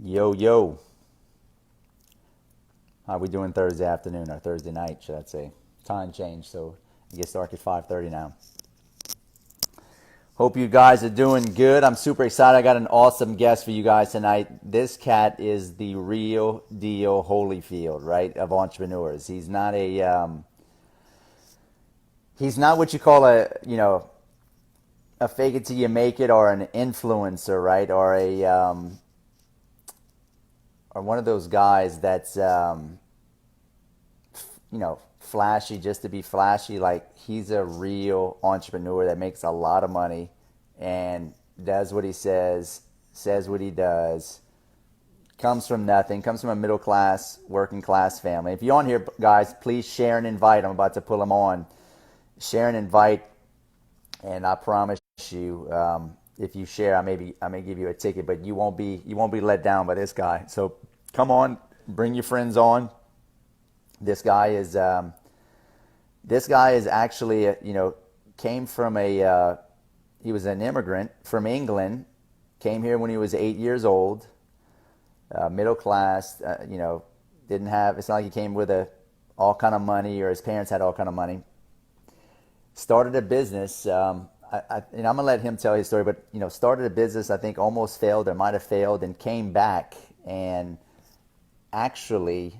Yo, yo. How we doing Thursday afternoon, or Thursday night, should I say. Time change, so it gets dark at 5:30 now. Hope you guys are doing good. I'm super excited. I got an awesome guest for you guys tonight. This cat is the real deal Holyfield, right, of entrepreneurs. He's not what you call a fake it till you make it, or an influencer, right, or one of those guys that's flashy just to be flashy. Like, he's a real entrepreneur that makes a lot of money and does what he says what he does, comes from nothing, comes from a middle class, working class family. If you're on here, guys, please share and invite. I'm about to pull him on. Share and invite, and I promise you, if you share, I may give you a ticket, but you won't be let down by this guy. So come on, bring your friends on. This guy is actually came from he was an immigrant from England, came here when he was 8 years old, middle class. Didn't have. It's not like he came with all kind of money, or his parents had all kind of money. Started a business. And I'm gonna let him tell his story, but started a business. I think almost failed, or might have failed, and came back and actually,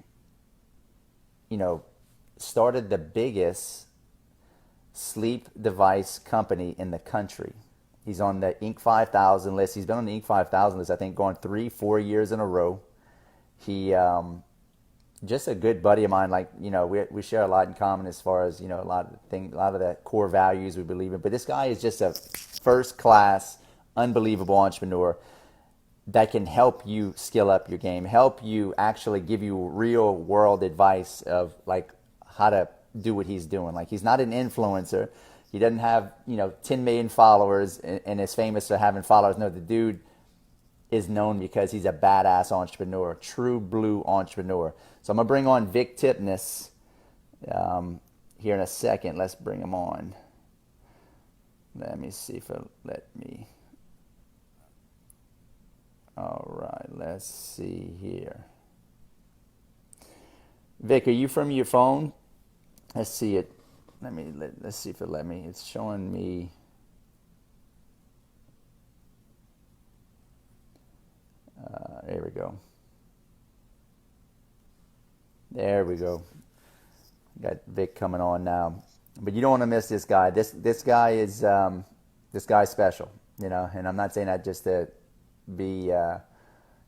started the biggest sleep device company in the country. He's on the Inc. 5000 list. He's been on the Inc. 5000 list, I think, going 3-4 years in a row. He just a good buddy of mine. Like, we share a lot in common as far as, a lot of the core values we believe in. But this guy is just a first class, unbelievable entrepreneur that can help you skill up your game, help you actually give you real world advice of like how to do what he's doing. Like, he's not an influencer. He doesn't have, 10 million followers and is famous for having followers. No, the dude is known because he's a badass entrepreneur, true blue entrepreneur. So I'm gonna bring on Vick Tipne here in a second. Let's bring him on. Let me see if it'll let me. All right, let's see here. Vick, are you from your phone? Let's see it. Let's see if it let me. It's showing me. There we go. There we go. Got Vick coming on now, but you don't want to miss this guy. This guy is this guy's special, And I'm not saying that just to be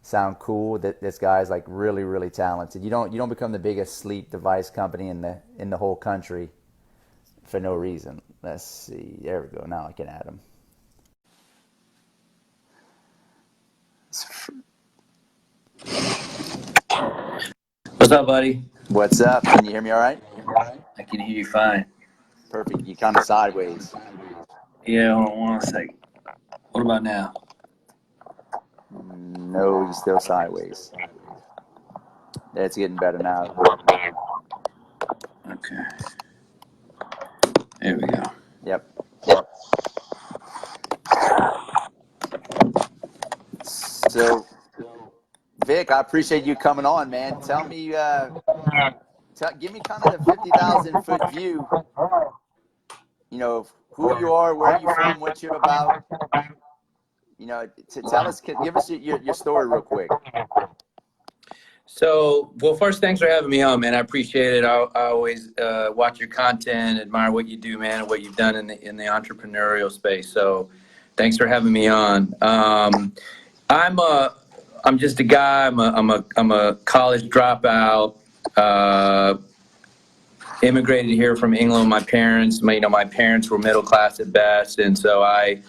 sound cool. That this guy is like really, really talented. You don't become the biggest sleep device company in the whole country for no reason. Let's see. There we go. Now I can add him. What's up, buddy? What's up? Can you hear me all right? I can hear you fine. Perfect. You kind of sideways. Yeah, hold on one second. What about now? No, you're still sideways. It's getting better now. Okay. There we go. Yep. So, Vick, I appreciate you coming on, man. Tell me, give me kind of the 50,000-foot view. Who you are, where you're from, what you're about. Tell us, give us your story real quick. So, well, first, thanks for having me on, man. I appreciate it. I always watch your content, admire what you do, man, and what you've done in the entrepreneurial space. So, thanks for having me on. I'm just a guy. I'm a college dropout. Immigrated here from England. My parents were middle class at best, and so I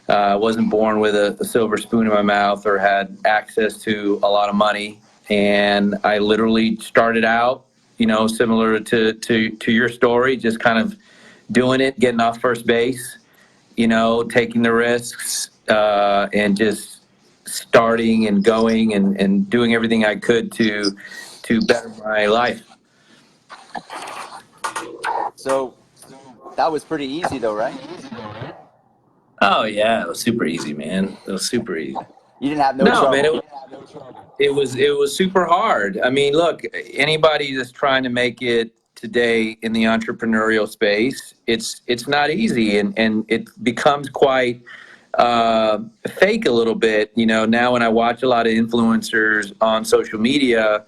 wasn't born with a silver spoon in my mouth or had access to a lot of money. And I literally started out, similar to your story, just kind of doing it, getting off first base, taking the risks, and just starting and going and doing everything I could to better my life. So that was pretty easy though, right? Oh yeah, it was super easy, man. It was super easy. You didn't have no No, man, trouble. it was super hard. I mean, look, anybody that's trying to make it today in the entrepreneurial space, it's not easy, and it becomes quite fake a little bit. You know, now when I watch a lot of influencers on social media,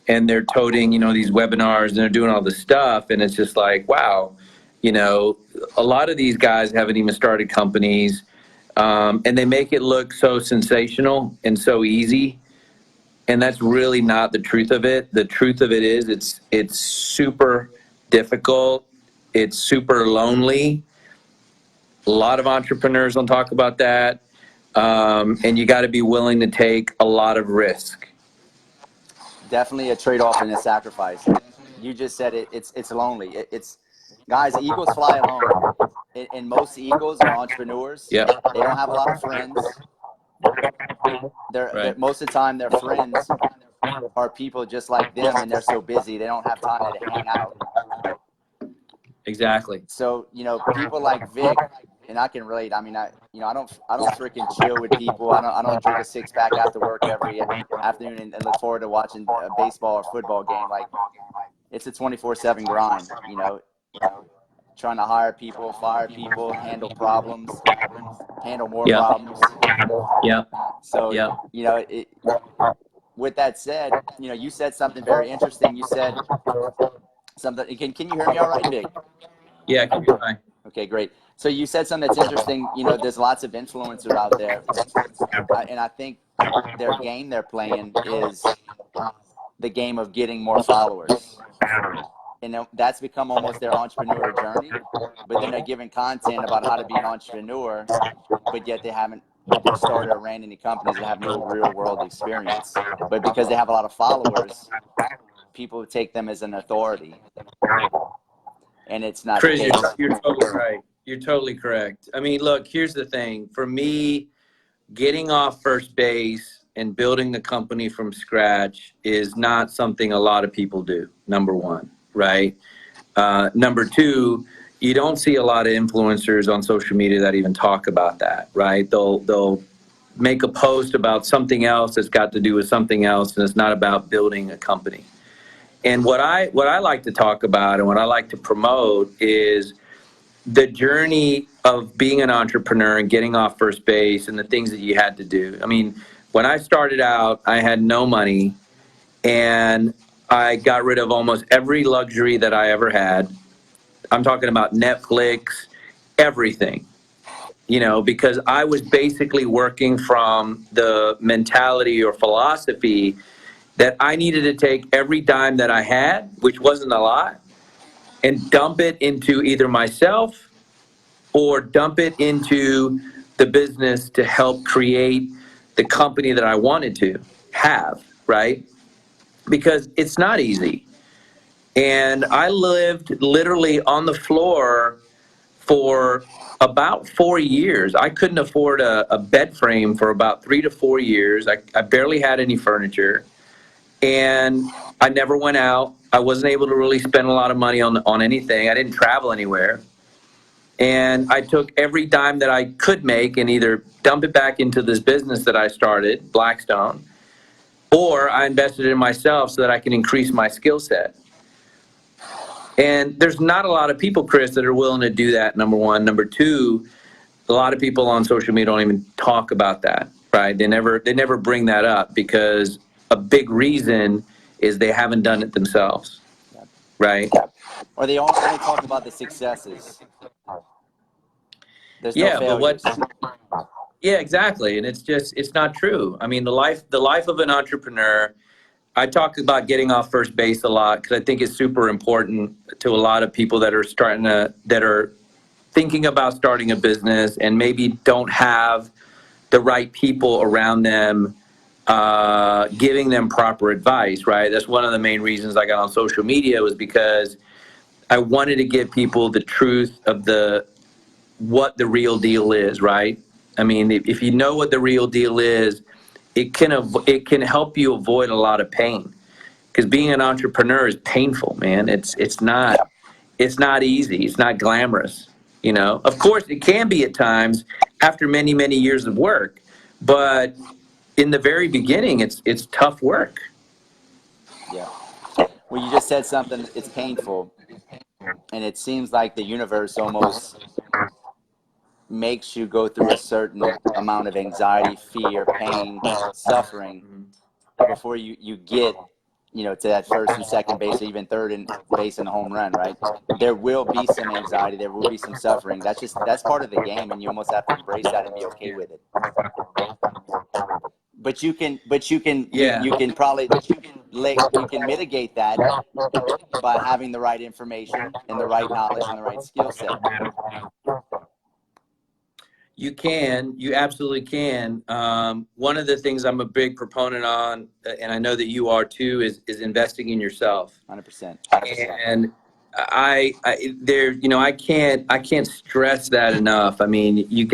and they're toting, you know, these webinars and they're doing all this stuff, and it's just like, wow, you know, a lot of these guys haven't even started companies, and they make it look so sensational and so easy. And that's really not the truth of it. The truth of it is it's super difficult. It's super lonely. A lot of entrepreneurs don't talk about that. And you got to be willing to take a lot of risk. Definitely a trade-off and a sacrifice. You just said it. It's lonely. It's guys. Eagles fly alone, and most eagles are entrepreneurs. Yeah. They don't have a lot of friends. They're most of the time their friends are people just like them, and they're so busy they don't have time to hang out. Exactly. So, you know, people like Vick, and I can relate. I mean, I don't freaking chill with people. I don't drink a 6-pack after work every afternoon and look forward to watching a baseball or football game. Like, it's a 24/7 grind, you know, trying to hire people, fire people, handle problems, handle more problems. Yeah. So, you know, with that said, you know, you said something very interesting. You said something. Can you hear me all right, Vic? Yeah, can you fine. Okay, great. So you said something that's interesting. You know, there's lots of influencers out there, and I think their game they're playing is the game of getting more followers, and that's become almost their entrepreneur journey. But then they're giving content about how to be an entrepreneur, but yet they haven't started or ran any companies and have no real world experience. But because they have a lot of followers, people take them as an authority. And it's not Chris, the case. you're totally right. You're totally correct. I mean, look, here's the thing. For me, getting off first base and building the company from scratch is not something a lot of people do, number one, right? Number two, you don't see a lot of influencers on social media that even talk about that, right? They'll make a post about something else that's got to do with something else, and it's not about building a company. And what I like to talk about and what I like to promote is the journey of being an entrepreneur and getting off first base and the things that you had to do. I mean, when I started out, I had no money, and I got rid of almost every luxury that I ever had. I'm talking about Netflix, everything, you know, because I was basically working from the mentality or philosophy that I needed to take every dime that I had, which wasn't a lot, and dump it into either myself or dump it into the business to help create the company that I wanted to have, right? Because it's not easy. And I lived literally on the floor for about 4 years. I couldn't afford a bed frame for about 3 to 4 years. I barely had any furniture. And I never went out. I wasn't able to really spend a lot of money on anything. I didn't travel anywhere. And I took every dime that I could make and either dump it back into this business that I started, Blackstone, or I invested in myself so that I can increase my skill set. And there's not a lot of people, Chris, that are willing to do that, number one. Number two, a lot of people on social media don't even talk about that, right? They never bring that up because a big reason is they haven't done it themselves, right? Or they only talk about the successes. There's no failures. Yeah, exactly. And it's not true. I mean, the life of an entrepreneur, I talk about getting off first base a lot because I think it's super important to a lot of people that are thinking about starting a business and maybe don't have the right people around them giving them proper advice, right? That's one of the main reasons I got on social media, was because I wanted to give people the truth of what the real deal is, right? I mean, if you know what the real deal is, it can help you avoid a lot of pain, because being an entrepreneur is painful, man. It's not easy. It's not glamorous. You know, of course it can be at times after many years of work, but in the very beginning, it's tough work. Yeah. Well, you just said something, it's painful. And it seems like the universe almost makes you go through a certain amount of anxiety, fear, pain, suffering before you get, to that first and second base or even third and base in a home run, right? There will be some anxiety, there will be some suffering. That's part of the game, and you almost have to embrace that and be okay with it. But you can probably you can mitigate that by having the right information and the right knowledge and the right skill set. You absolutely can. One of the things I'm a big proponent on, and I know that you are too, is investing in yourself. 100%. And I can't stress that enough. I mean, you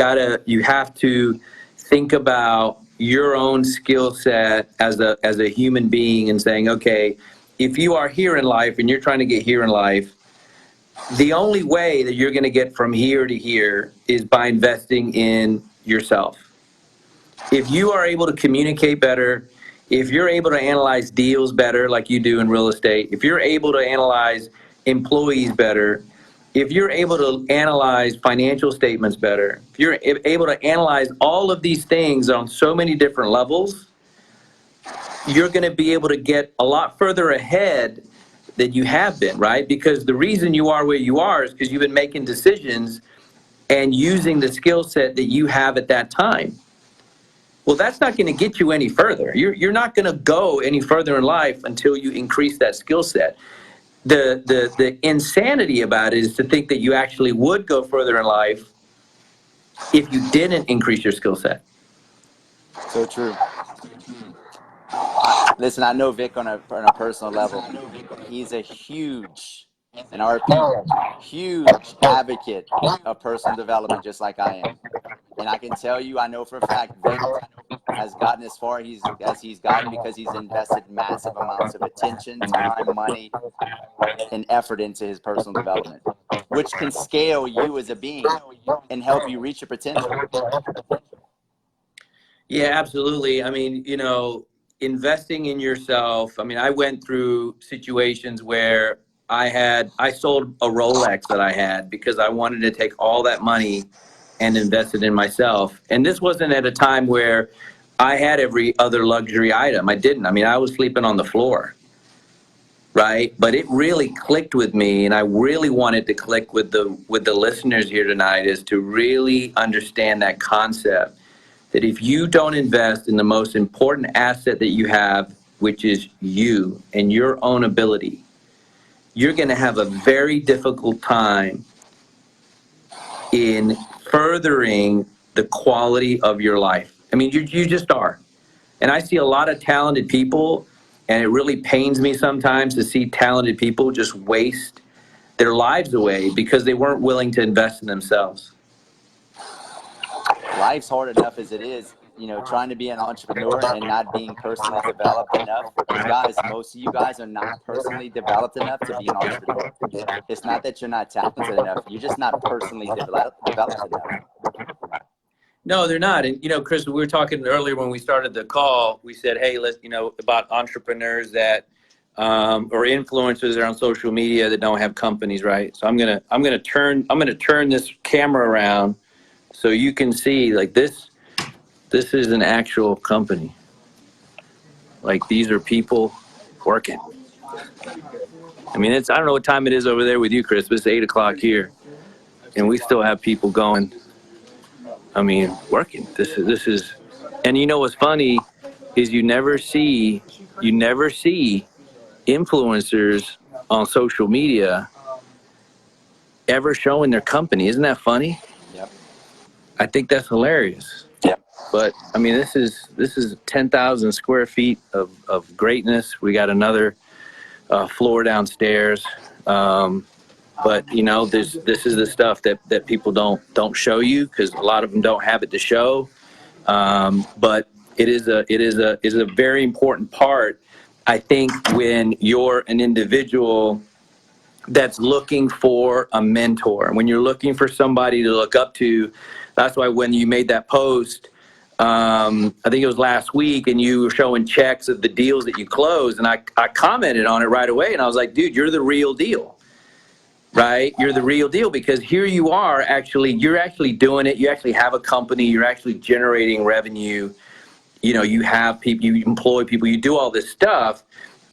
have to think about your own skill set as a human being and saying, okay, if you are here in life and you're trying to get here in life, the only way that you're going to get from here to here is by investing in yourself. If you are able to communicate better, if you're able to analyze deals better like you do in real estate, if you're able to analyze employees better, if you're able to analyze financial statements better, if you're able to analyze all of these things on so many different levels, you're going to be able to get a lot further ahead than you have been, right? Because the reason you are where you are is because you've been making decisions and using the skill set that you have at that time. Well, that's not going to get you any further. You're not going to go any further in life until you increase that skill set. The insanity about it is to think that you actually would go further in life if you didn't increase your skill set. So true. Listen, I know Vic on a personal level. He's a huge, an RP, huge advocate of personal development, just like I am. And I can tell you, I know for a fact, Vic has gotten as far as he's gotten because he's invested massive amounts of attention, time, money, and effort into his personal development, which can scale you as a being and help you reach your potential. Yeah, absolutely. I mean, investing in yourself. I mean, I went through situations where I sold a Rolex that I had because I wanted to take all that money and invest it in myself. And this wasn't at a time where I had every other luxury item. I didn't. I mean, I was sleeping on the floor, right? But it really clicked with me, and I really wanted to click with the listeners here tonight, is to really understand that concept. That if you don't invest in the most important asset that you have, which is you and your own ability, you're going to have a very difficult time in furthering the quality of your life. I mean, you just are. And I see a lot of talented people, and it really pains me sometimes to see talented people just waste their lives away because they weren't willing to invest in themselves. Life's hard enough as it is, trying to be an entrepreneur and not being personally developed enough. Because guys, most of you guys are not personally developed enough to be an entrepreneur. It's not that you're not talented enough. You're just not personally developed enough. No, they're not. And, Chris, we were talking earlier when we started the call, we said, hey, let's, about entrepreneurs that, or influencers that are on social media that don't have companies, right? So I'm going to turn this camera around so you can see, like, this is an actual company. Like, these are people working. I mean, I don't know what time it is over there with you, Chris, but it's 8 o'clock here. And we still have people going, I mean, working. This is, and what's funny is you never see influencers on social media ever showing their company. Isn't that funny? Yep. I think that's hilarious. Yep. But I mean, this is 10,000 square feet of greatness. We got another floor downstairs. But this is the stuff that people don't show you because a lot of them don't have it to show. But it is a very important part. I think when you're an individual that's looking for a mentor, when you're looking for somebody to look up to, that's why when you made that post I think it was last week, and you were showing checks of the deals that you closed, and I commented on it right away, and I was like, dude, you're the real deal, right? You're the real deal, because here you are you're actually doing it. You actually have a company. You're actually generating revenue. You know, you have people, you employ people, you do all this stuff,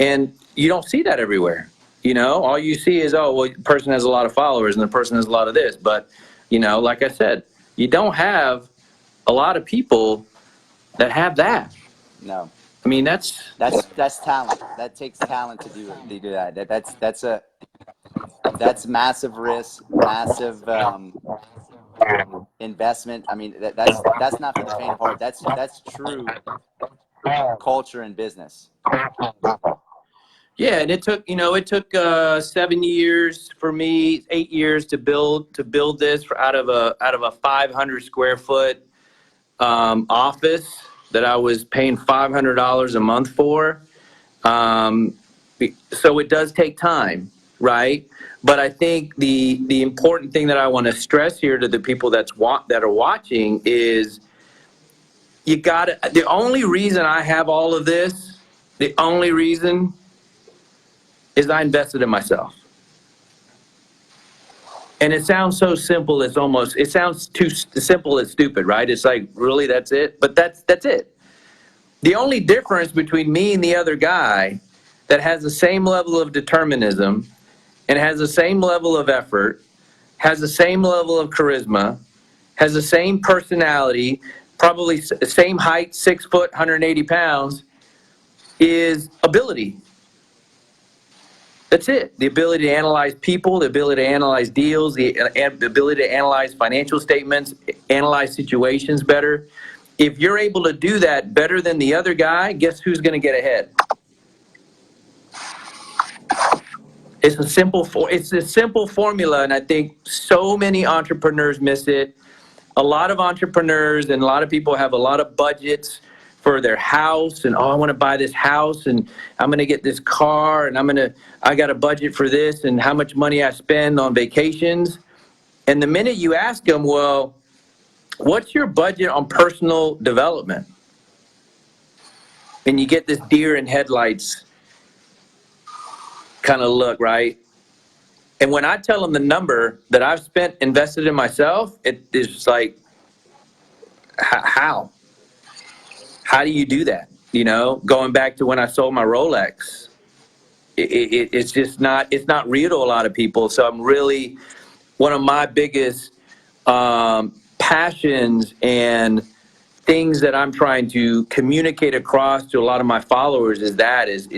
and you don't see that everywhere. You know, all you see is, oh, well, the person has a lot of followers and the person has a lot of this. But, you know, like I said, you don't have a lot of people that have that. No. I mean, that's talent. That takes talent to do that. That's massive risk, massive investment. I mean, that's not for the faint of heart. That's true culture in business. Yeah, and it took 7 years for me, 8 years to build this out of a 500 square foot office that I was paying $500 a month for. So it does take time, right? But I think the important thing that I want to stress here to the people that are watching is the only reason I have all of this, the only reason is I invested in myself. And it sounds so simple, it sounds too simple and stupid, right? It's like, really, that's it? But that's it. The only difference between me and the other guy that has the same level of determinism and has the same level of effort, has the same level of charisma, has the same personality, probably same height, 6 foot, 180 pounds, is ability. That's it. The ability to analyze people, the ability to analyze deals, the ability to analyze financial statements, analyze situations better. If you're able to do that better than the other guy, guess who's going to get ahead? It's a simple formula, and I think so many entrepreneurs miss it. A lot of entrepreneurs and a lot of people have a lot of budgets for their house, and I want to buy this house, and I'm going to get this car, and I got a budget for this, and how much money I spend on vacations. And the minute you ask them, well, what's your budget on personal development? And you get this deer in headlights kind of look, right? And when I tell them the number that I've invested in myself, it is just like, how? How do you do that? You know, going back to when I sold my Rolex, it's just not, it's not real to a lot of people. So I'm really, one of my biggest passions and things that I'm trying to communicate across to a lot of my followers is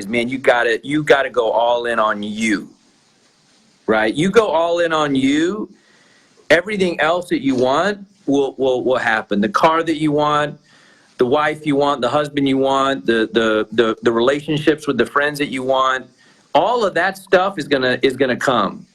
man, you gotta go all in on you, right? You go all in on you, everything else that you want will happen. The car that you want, the wife you want, the husband you want, the relationships with the friends that you want, all of that stuff is gonna come.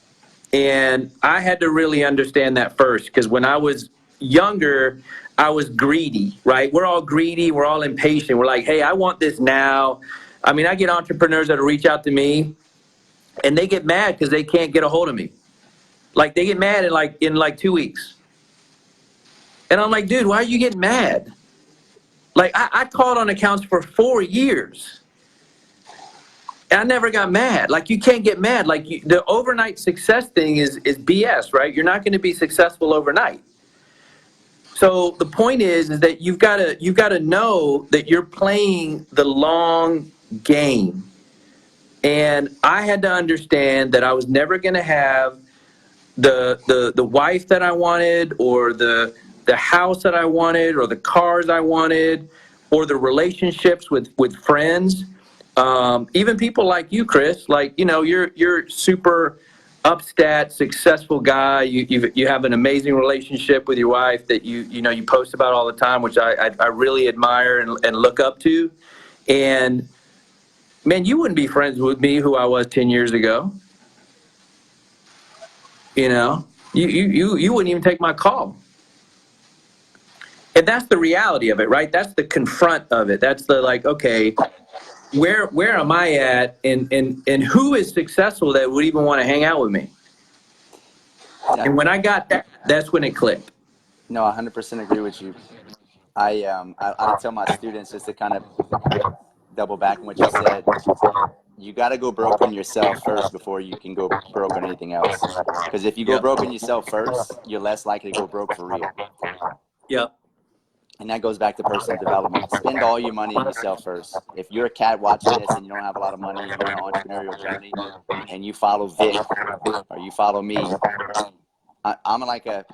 And I had to really understand that first, because when I was younger, I was greedy, right? We're all greedy, we're all impatient. We're like, hey, I want this now. I mean, I get entrepreneurs that reach out to me and they get mad because they can't get a hold of me. Like, they get mad in like 2 weeks. And I'm like, dude, why are you getting mad? Like, I called on accounts for 4 years. And I never got mad. Like, you can't get mad. Like, the overnight success thing is BS, right? You're not going to be successful overnight. So the point is that you've got to know that you're playing the long game. And I had to understand that I was never going to have the wife that I wanted, or the house that I wanted, or the cars I wanted, or the relationships with friends. Even people like you, Chris, like, you know, you're super upstat, successful guy. You have an amazing relationship with your wife that you post about all the time, which I really admire and look up to. And man, you wouldn't be friends with me who I was 10 years ago. You know, you wouldn't even take my call. And that's the reality of it, right? That's the confront of it. That's the, like, okay, where am I at, and who is successful that would even want to hang out with me? Yeah. And when I got that, that's when it clicked. No, I 100% agree with you. I tell my students, just to kind of double back on what you said, you got to go broke on yourself first before you can go broke on anything else. Because if you go Yep. broke on yourself first, you're less likely to go broke for real. Yep. And that goes back to personal development. Spend all your money on yourself first. If you're a cat watching this and you don't have a lot of money and you're on an entrepreneurial journey and you follow Vick or you follow me, I'm like a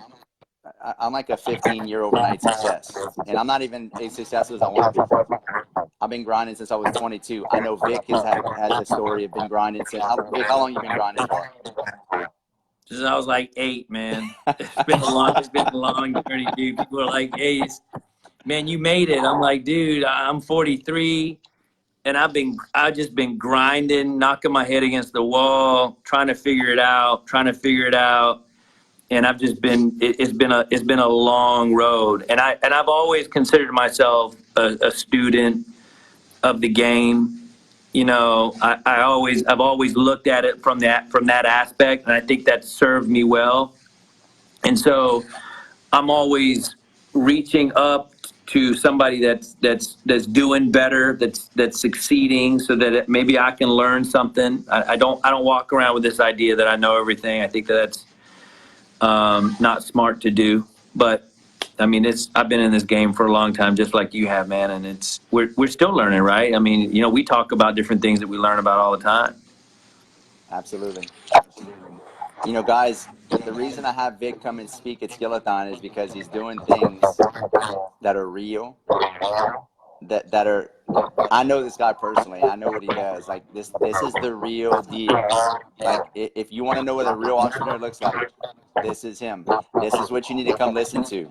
15-year overnight success. And I'm not even as successful as I want to be. I've been grinding since I was 22. I know Vick has a story of been grinding since. Vick, how long you been grinding for? Since I was like 8, man. It's been a long journey, dude. People are like, hey, man, you made it. I'm like, dude, I'm 43, and I've just been grinding, knocking my head against the wall, trying to figure it out. And I've just been, it's been a long road. And I've always considered myself a student of the game. You know, I've always looked at it from that aspect, and I think that served me well. And so I'm always reaching up to somebody that's doing better, that's succeeding, so that maybe I can learn something. I don't walk around with this idea that I know everything. I think that's not smart to do. But I mean, I've been in this game for a long time, just like you have, man, and we're still learning, right? I mean, you know, we talk about different things that we learn about all the time. Absolutely. You know, guys, the reason I have Vick come and speak at SkillAthon is because he's doing things that are real, that are, I know this guy personally. I know what he does. Like this is the real deal. Like if you want to know what a real entrepreneur looks like, this is him. This is what you need to come listen to.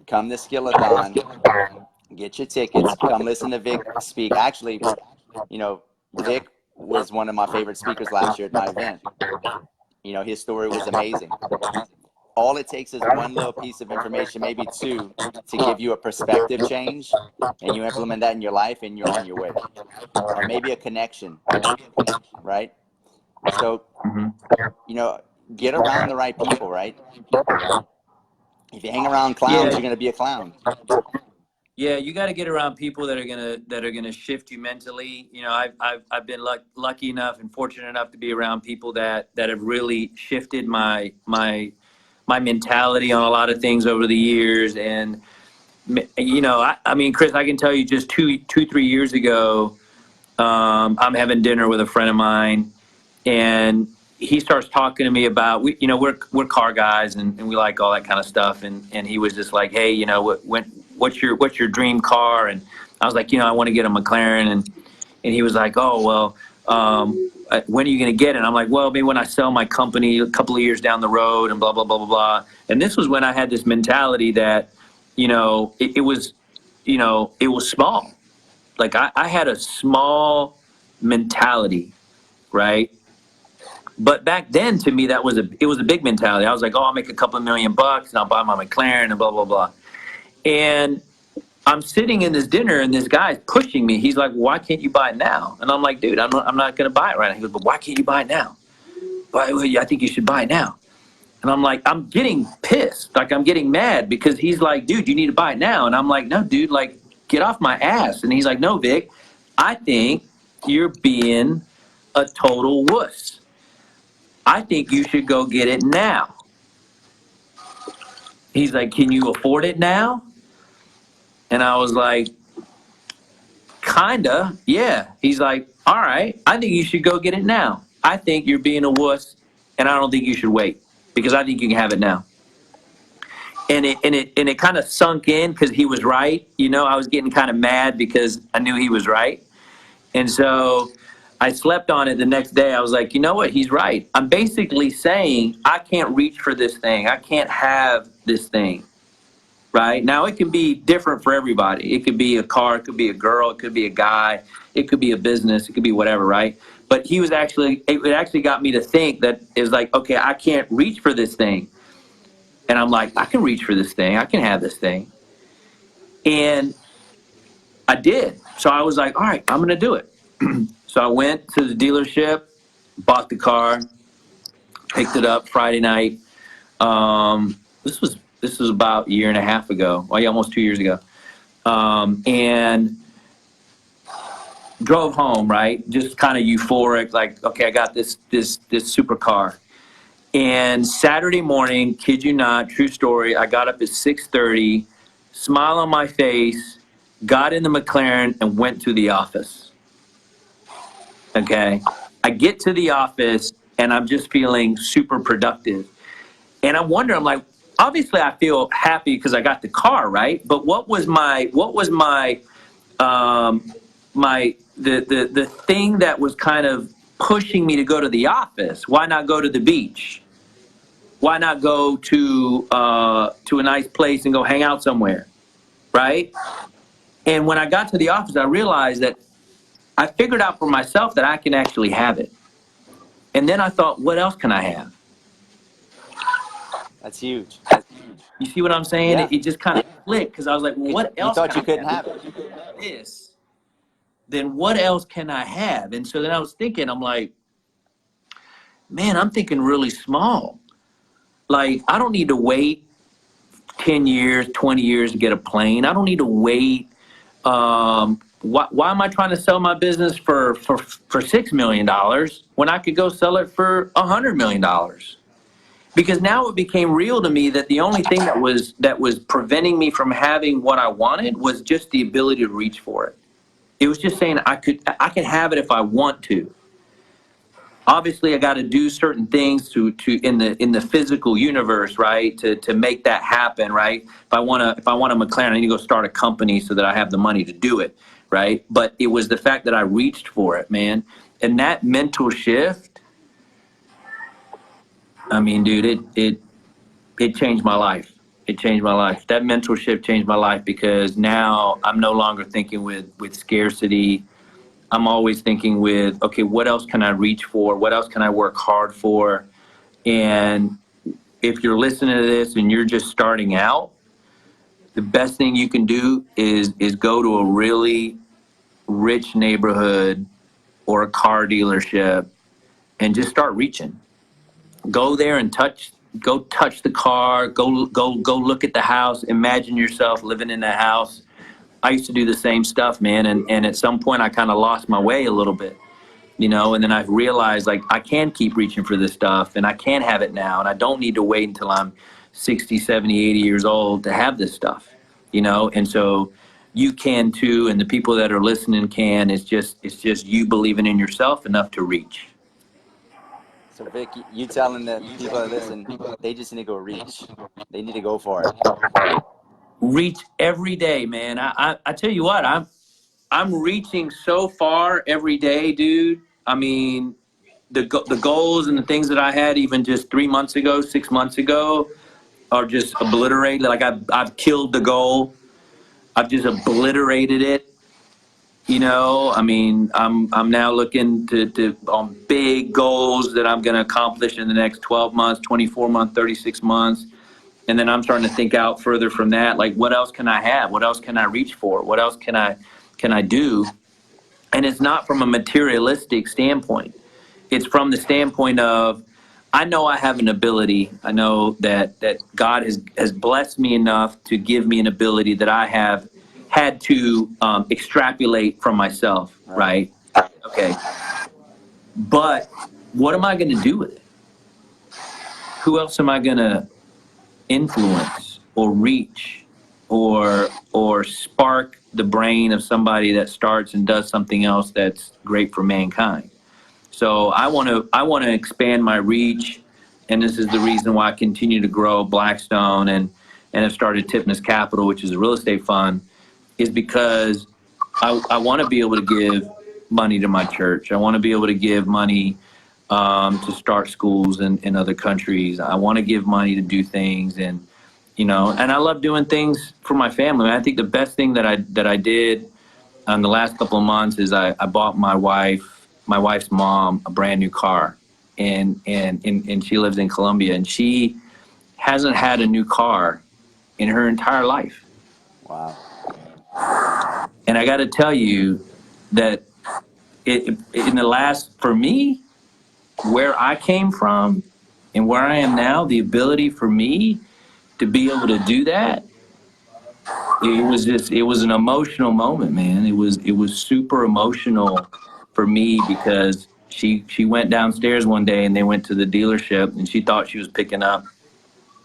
Come to SkillAthon, get your tickets, come listen to Vick speak. Actually, you know, Vick was one of my favorite speakers last year at my event. You know, his story was amazing. All it takes is one little piece of information, maybe two, to give you a perspective change, and you implement that in your life and you're on your way. Or maybe a connection, right? So, you know, get around the right people, right? If you hang around clowns, you're going to be a clown. Yeah, you got to get around people that are gonna shift you mentally. You know, I've been lucky enough and fortunate enough to be around people that have really shifted my mentality on a lot of things over the years. And you know, I mean, Chris, I can tell you, just 3 years ago, I'm having dinner with a friend of mine, and he starts talking to me about, we're car guys, and we like all that kind of stuff. And he was just like, hey, you know, what's your dream car? And I was like, you know, I want to get a McLaren. And he was like, oh, well, when are you going to get it? And I'm like, well, maybe when I sell my company a couple of years down the road, and blah, blah, blah, blah, blah. And this was when I had this mentality that, you know, it was small. Like I had a small mentality, right? But back then, to me, it was a big mentality. I was like, oh, I'll make a couple of $1 million and I'll buy my McLaren and blah, blah, blah. And I'm sitting in this dinner and this guy's pushing me. He's like, why can't you buy it now? And I'm like, dude, I'm not going to buy it right now. He goes, but why can't you buy it now? I think you should buy it now. And I'm like, I'm getting pissed. Like, I'm getting mad because he's like, dude, you need to buy it now. And I'm like, no, dude, like, get off my ass. And he's like, no, Vic, I think you're being a total wuss. I think you should go get it now. He's like, can you afford it now? And I was like, kinda, yeah. He's like, all right, I think you should go get it now. I think you're being a wuss, and I don't think you should wait, because I think you can have it now. And it kind of sunk in, because he was right. You know, I was getting kind of mad because I knew he was right. And so I slept on it the next day. I was like, you know what? He's right. I'm basically saying I can't reach for this thing. I can't have this thing. Right? Now, it can be different for everybody. It could be a car. It could be a girl. It could be a guy. It could be a business. It could be whatever, right? But it actually got me to think that is like, okay, I can't reach for this thing. And I'm like, I can reach for this thing. I can have this thing. And I did. So I was like, all right, I'm going to do it. So I went to the dealership, bought the car, picked it up Friday night. This was about a year and a half ago. Well, yeah, almost 2 years ago. And drove home, right? Just kind of euphoric, like, okay, I got this supercar. And Saturday morning, kid you not, true story, I got up at 6:30, smile on my face, got in the McLaren and went to the office. Okay. I get to the office and I'm just feeling super productive. And I'm wondering, I'm like, obviously I feel happy because I got the car, right? But what was the thing that was kind of pushing me to go to the office? Why not go to the beach? Why not go to a nice place and go hang out somewhere, right? And when I got to the office, I realized that I figured out for myself that I can actually have it. And then I thought, what else can I have? That's huge. You see what I'm saying? Yeah. It just kind of clicked because I was like, well, what else? You thought you couldn't have it. This, then what else can I have? And so then I was thinking, I'm like, man, I'm thinking really small. Like, I don't need to wait 10 years, 20 years to get a plane. I don't need to wait. Why am I trying to sell my business for $6 million when I could go sell it for $100 million? Because now it became real to me that the only thing that was preventing me from having what I wanted was just the ability to reach for it. It was just saying I can have it if I want to. Obviously, I got to do certain things to in the physical universe, right? To make that happen, right? If I want a McLaren, I need to go start a company so that I have the money to do it, right? But it was the fact that I reached for it, man. And that mental shift, I mean, dude, it changed my life. It changed my life. That mental shift changed my life because now I'm no longer thinking with scarcity. I'm always thinking with, okay, what else can I reach for? What else can I work hard for? And if you're listening to this and you're just starting out, the best thing you can do is go to a really rich neighborhood or a car dealership and just start reaching. Go there and touch the car, go look at the house, imagine yourself living in the house. I used to do the same stuff, man, and at some point I kind of lost my way a little bit, and then I realized, like, I can keep reaching for this stuff, and I can have it now, and I don't need to wait until I'm 60, 70, 80 years old to have this stuff, and so you can too, and the people that are listening can. It's just you believing in yourself enough to reach. So Vic, you telling the people that listen, they just need to go reach. They need to go for it. Reach every day, man. I tell you what, I'm reaching so far every day, dude. I mean, the goals and the things that I had even just 3 months ago, 6 months ago, are just obliterated. Like I've killed the goal. I've just obliterated it. I mean, I'm now looking to on big goals that I'm going to accomplish in the next 12 months, 24 months, 36 months. And then I'm starting to think out further from that. Like, what else can I have? What else can I reach for? What else can I do? And it's not from a materialistic standpoint. It's from the standpoint of, I know I have an ability. I know that God has blessed me enough to give me an ability that I have had to extrapolate from myself, right? Okay. But what am I going to do with it? Who else am I going to influence or reach or spark the brain of somebody that starts and does something else that's great for mankind? So I want to expand my reach, and this is the reason why I continue to grow Blackstone and have started Tipne's Capital, which is a real estate fund, is because I want to be able to give money to my church. I want to be able to give money to start schools in other countries. I want to give money to do things, and I love doing things for my family. I think the best thing that I did in the last couple of months is I bought my wife's mom a brand new car, and she lives in Colombia, and she hasn't had a new car in her entire life. Wow. And I got to tell you that in the last, for me, where I came from and where I am now, the ability for me to be able to do that it was an emotional moment, man. It was super emotional for me because she went downstairs one day and they went to the dealership and she thought she was picking up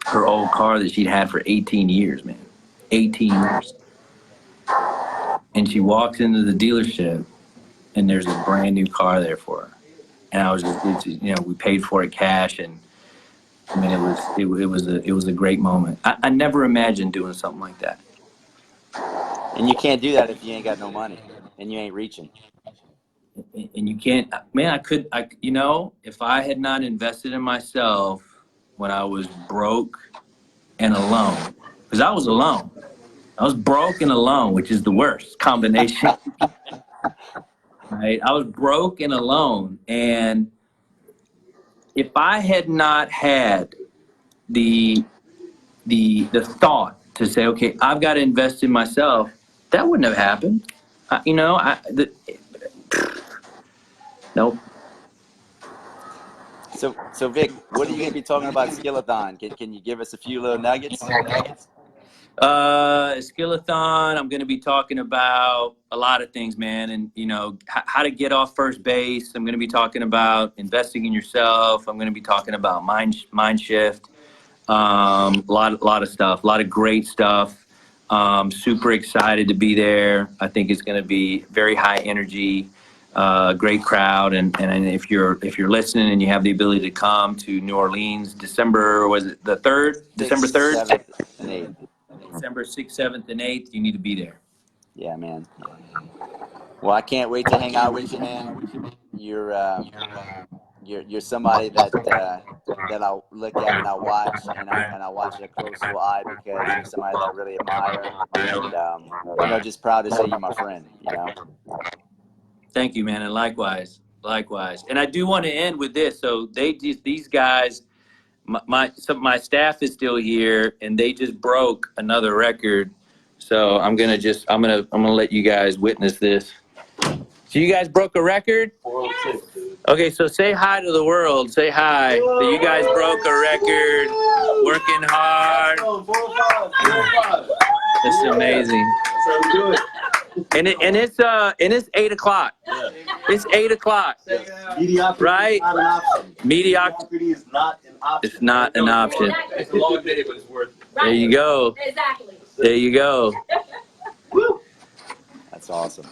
her old car that she'd had for 18 years, man. 18 years. And she walks into the dealership and there's a brand new car there for her. And I was just, we paid for it cash, and I mean, it was a great moment. I never imagined doing something like that. And you can't do that if you ain't got no money and you ain't reaching. And you can't, man, if I had not invested in myself when I was broke and alone, because I was alone. I was broke and alone, which is the worst combination. Right? I was broke and alone. And if I had not had the thought to say, okay, I've got to invest in myself, that wouldn't have happened. Nope. So Vic, what are you going to be talking about SkillAthon? Can you give us a few little nuggets? SkillAthon, I'm going to be talking about a lot of things, man. And, how to get off first base. I'm going to be talking about investing in yourself. I'm going to be talking about mind shift. A lot of stuff, a lot of great stuff. Super excited to be there. I think it's going to be very high energy, great crowd. And if you're listening and you have the ability to come to New Orleans, December 3rd? December 3rd? 7th and 8th. December 6th, 7th, and 8th, you need to be there. Yeah, man. Well, I can't wait to hang out with you, man. You're somebody that I'll look at and I'll watch and I'll watch it a close eye because you're somebody that I really admire, and just proud to say you're my friend. Thank you, man, and likewise. And I do want to end with this. So these guys, my staff is still here, and they just broke another record. So I'm gonna let you guys witness this. So you guys broke a record? 406. Okay, so say hi to the world. Say hi. So you guys broke a record, working hard. 405. That's amazing. That's how we do it. And it's 8 o'clock. Yeah. It's 8 o'clock. Mediocrity, right? Is not an option. Mediocrity is not an option. It's not an option. It's a long day, but it's worth it. There you go. Exactly. There you go. Woo. That's awesome.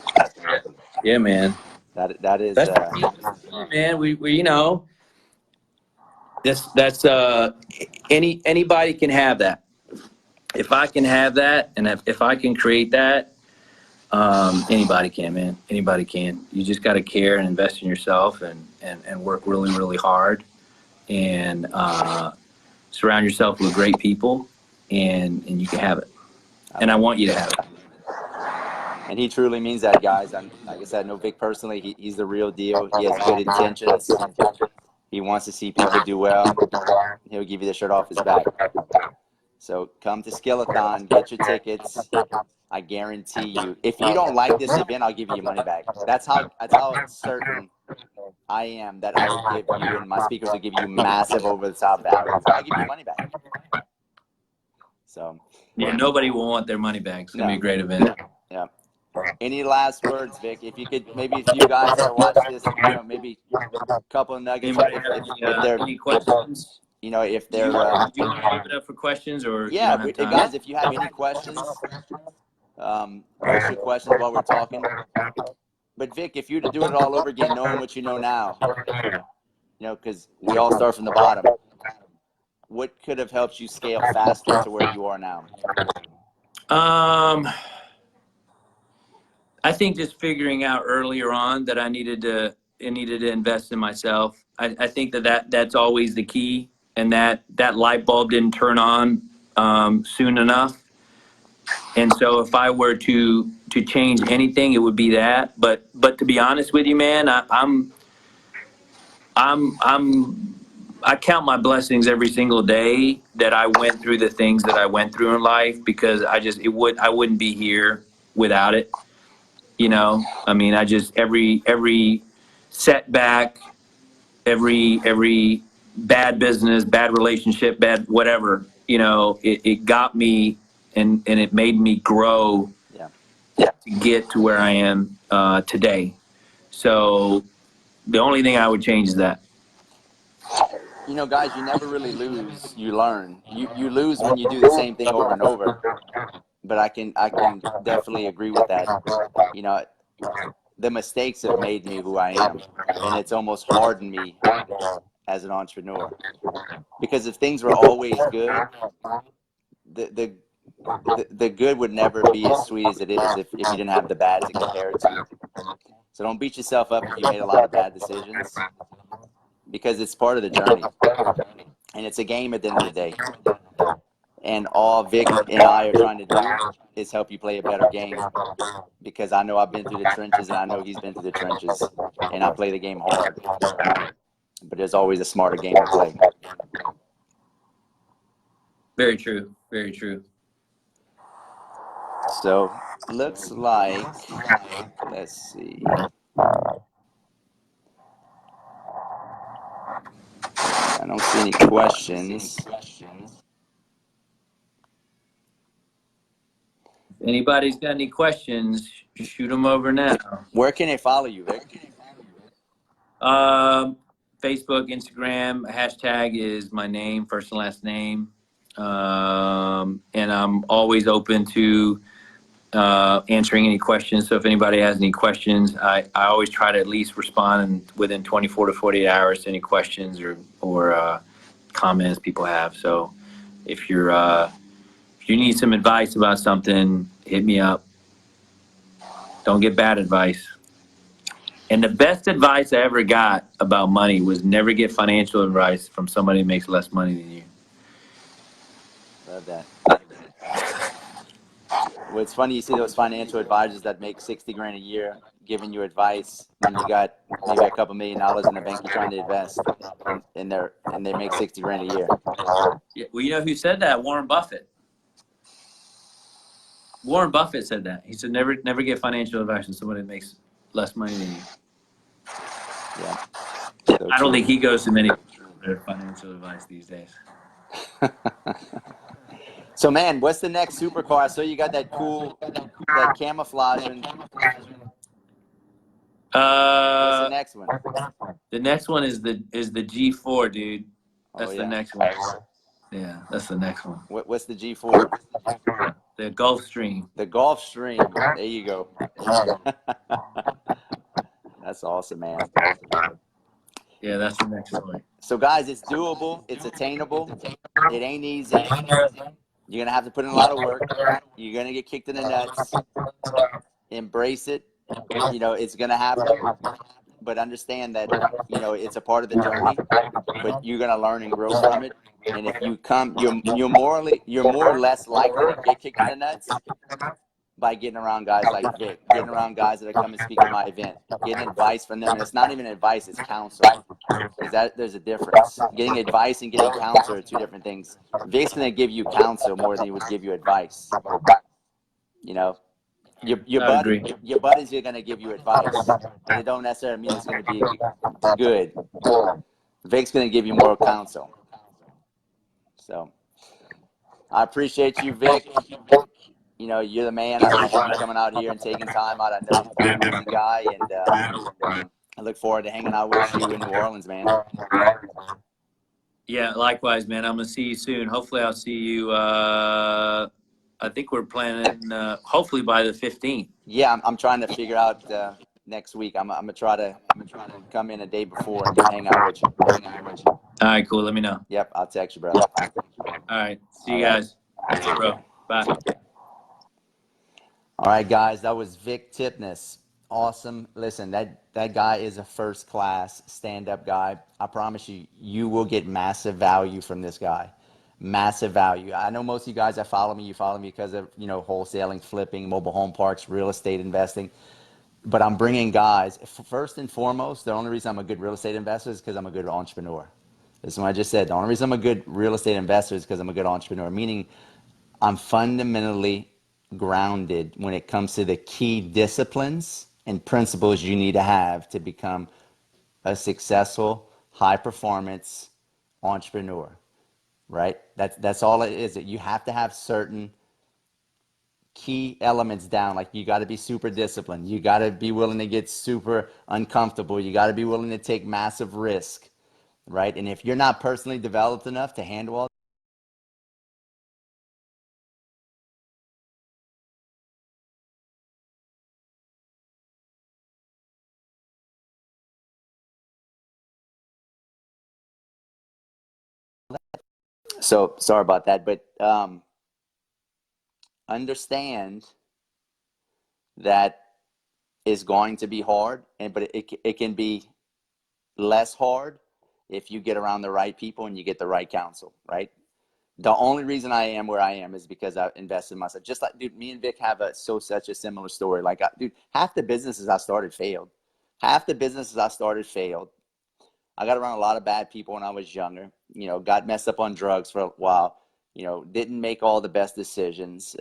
Yeah, man. That is. Man, we that's anybody can have that. If I can have that, and if I can create that, anybody can, man. Anybody can. You just got to care and invest in yourself and work really, really hard, and surround yourself with great people, and you can have it. And I want you to have it. And he truly means that, guys. Like I said, I know Vic personally. He's the real deal. He has good intentions. He wants to see people do well. He'll give you the shirt off his back. So come to SkillAthon, get your tickets. I guarantee you. If you don't like this event, I'll give you your money back. That's how certain I am that I will give you, and my speakers will give you massive over-the-top value. I'll give you money back. So. Yeah, nobody will want their money back. It's going to be a great event. Yeah. Any last words, Vic? If you could, maybe a few guys that watch this, maybe a couple of nuggets. If they're any questions? If they're. Do you want to open it up for questions, or yeah, guys, if you have any questions, post your questions while we're talking. But Vic, if you were to do it all over again, knowing what you know now, because we all start from the bottom, what could have helped you scale faster to where you are now? I think just figuring out earlier on that I needed to invest in myself. I think that's always the key, and that light bulb didn't turn on soon enough. And so if I were to change anything, it would be that. But to be honest with you, man, I count my blessings every single day that I went through the things that I went through in life, because I wouldn't be here without it. I mean, every setback, every bad business, bad relationship, bad whatever, it got me and it made me grow Yeah. to get to where I am today. So the only thing I would change is that. You know, guys, you never really lose. You learn. You lose when you do the same thing over and over. But I can definitely agree with that. You know, the mistakes have made me who I am, and it's almost hardened me as an entrepreneur. Because if things were always good, the good would never be as sweet as it is if you didn't have the bad to compare it to. So don't beat yourself up if you made a lot of bad decisions, because it's part of the journey, and it's a game at the end of the day. And all Vic and I are trying to do is help you play a better game, because I know I've been through the trenches, and I know he's been through the trenches, and I play the game hard. But there's always a smarter game to play. Very true. Very true. So looks like, let's see. I don't see any questions. If anybody's got any questions, shoot them over now. Where can they follow you, Vic? Facebook, Instagram, hashtag is my name, first and last name. And I'm always open to answering any questions. So if anybody has any questions, I always try to at least respond within 24 to 48 hours to any questions or comments people have. So if you need some advice about something, hit me up. Don't get bad advice. And the best advice I ever got about money was never get financial advice from somebody who makes less money than you. Love that. Well, it's funny you see those financial advisors that make 60 grand a year giving you advice when you got maybe a couple $1 million in the bank you're trying to invest, and they make 60 grand a year. Yeah, well, you know who said that? Warren Buffett. Warren Buffett said that. He said never get financial advice from somebody that makes less money than you. Yeah. So I don't think he goes to many financial advice these days. So, man, what's the next supercar? I saw you got that cool, that camouflage. And what's the next one? The next one is the G4, dude. That's the next one. Yeah, that's the next one. What's the G4? The Gulfstream. The Gulfstream. There you go. That's awesome, man. Yeah, that's the next one. So, guys, it's doable. It's attainable. It ain't easy. You're going to have to put in a lot of work. You're going to get kicked in the nuts. Embrace it. You know, it's going to happen. But understand that, you know, it's a part of the journey. But you're going to learn and grow from it. And if you come, you're more or less likely to get kicked in the nuts by getting around guys like Vic, getting around guys that are coming to speak at my event, getting advice from them. And it's not even advice, it's counsel. Because there's a difference. Getting advice and getting counsel are two different things. Vic's going to give you counsel more than he would give you advice. You know, your buddies are going to give you advice, and it don't necessarily mean it's going to be good. Vic's going to give you more counsel. So I appreciate you, Vic. You know, you're the man. I appreciate you coming out here and taking time out. I know you're a busy guy, and I look forward to hanging out with you in New Orleans, man. Yeah, likewise, man. I'm going to see you soon. Hopefully I'll see you, I think we're planning, hopefully by the 15th. Yeah, I'm trying to figure out next week. I'm going to try to come in a day before and just hang out with you. All right, cool. Let me know. Yep, I'll text you, bro. All right. See you guys. Bro. Bye. All right, guys. That was Vick Tipne. Awesome. Listen, that guy is a first-class stand-up guy. I promise you, you will get massive value from this guy. Massive value. I know most of you guys that follow me, you follow me because of, you know, wholesaling, flipping, mobile home parks, real estate investing. But I'm bringing guys, first and foremost, the only reason I'm a good real estate investor is because I'm a good entrepreneur. This is what I just said. The only reason I'm a good real estate investor is because I'm a good entrepreneur, meaning I'm fundamentally grounded when it comes to the key disciplines and principles you need to have to become a successful, high-performance entrepreneur, right? That's all it is. You have to have certain key elements down. Like you got to be super disciplined. You got to be willing to get super uncomfortable. You got to be willing to take massive risk, right? And if you're not personally developed enough to handle all so sorry about that, but understand that is going to be hard, and but it can be less hard if you get around the right people and you get the right counsel, right? The only reason I am where I am is because I invested in myself. Just like, dude, me and Vick have such a similar story. Like, dude, half the businesses I started failed. Half the businesses I started failed. I got around a lot of bad people when I was younger. You know, got messed up on drugs for a while. You know, didn't make all the best decisions.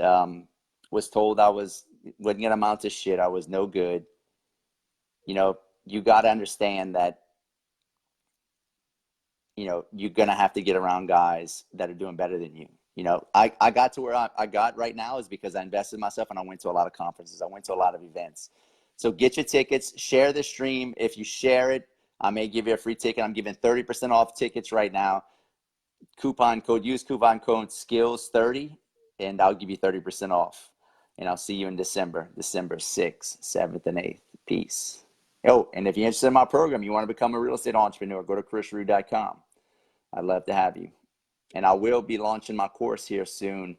Was told I wasn't gonna amount to shit. I was no good. You know, you got to understand that, you know, you're going to have to get around guys that are doing better than you. You know, I got to where I got right now is because I invested in myself and I went to a lot of conferences. I went to a lot of events. So get your tickets, share the stream. If you share it, I may give you a free ticket. I'm giving 30% off tickets right now. Use coupon code SKILLS30 and I'll give you 30% off. And I'll see you in December 6th, 7th, and 8th. Peace. Oh, and if you're interested in my program, you want to become a real estate entrepreneur, go to chrisrood.com. I'd love to have you. And I will be launching my course here soon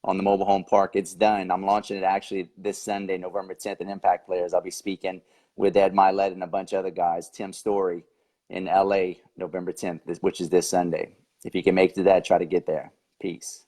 on the mobile home park. It's done. I'm launching it actually this Sunday, November 10th, in Impact Players. I'll be speaking with Ed Milet and a bunch of other guys, Tim Story in LA, November 10th, which is this Sunday. If you can make it to that, try to get there. Peace.